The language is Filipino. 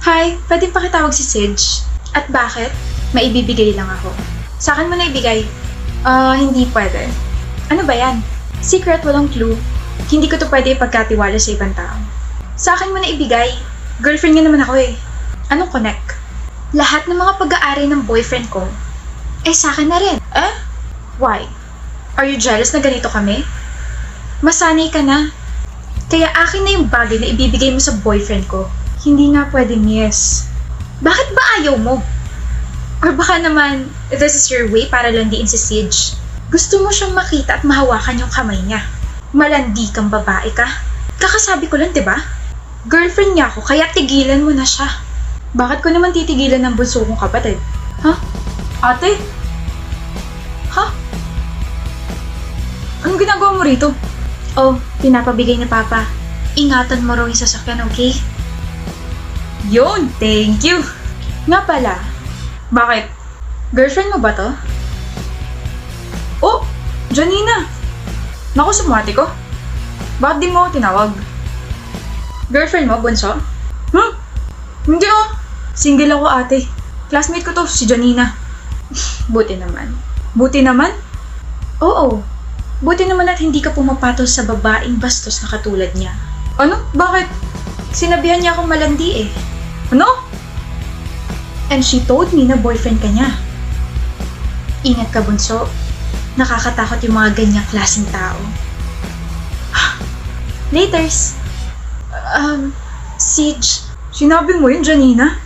Hi, pwede pakitawag si Sidge? At bakit? Maibibigay lang ako. Sa akin mo na ibigay. Hindi pwede. Ano ba yan? Secret, walang clue. Hindi ko to pwede ipagkatiwala sa ibang tao. Sa akin mo na ibigay. Girlfriend nga naman ako eh. Anong connect? Lahat ng mga pag-aari ng boyfriend ko, sa akin na rin. Why? Are you jealous na ganito kami? Masanay ka na. Kaya akin na yung bagay na ibibigay mo sa boyfriend ko. Hindi nga pwedeng yes. Bakit ba ayaw mo? Or baka naman, this is your way para landiin si Sidge. Gusto mo siyang makita at mahawakan yung kamay niya. Malandi kang babae ka. Kakasabi ko lang, diba? Girlfriend niya ako, kaya tigilan mo na siya. Bakit ko naman titigilan ng bunso kong kapatid? Ate? Anong ginagawa mo rito? Oh, pinapabigay ni Papa. Ingatan mo raw yung sasakyan, okay? Yun, thank you! Nga pala, bakit? Girlfriend mo ba to? Oh, Janina! Naku, sumati ko. Bakit di mo ako tinawag? Girlfriend mo, bunso? Hindi oh. Single ako, ate. Classmate ko to, si Janina. Buti naman. Buti naman? Oo. Buti naman at hindi ka pumapatol sa babaeng bastos na katulad niya. Ano? Bakit? Sinabihan niya akong malandi eh. Ano? And she told me na boyfriend ka niya. Ingat ka, bunso. Nakakatakot yung mga ganyang klaseng tao. Laters. Sidge. Sinabi mo yun, Janina?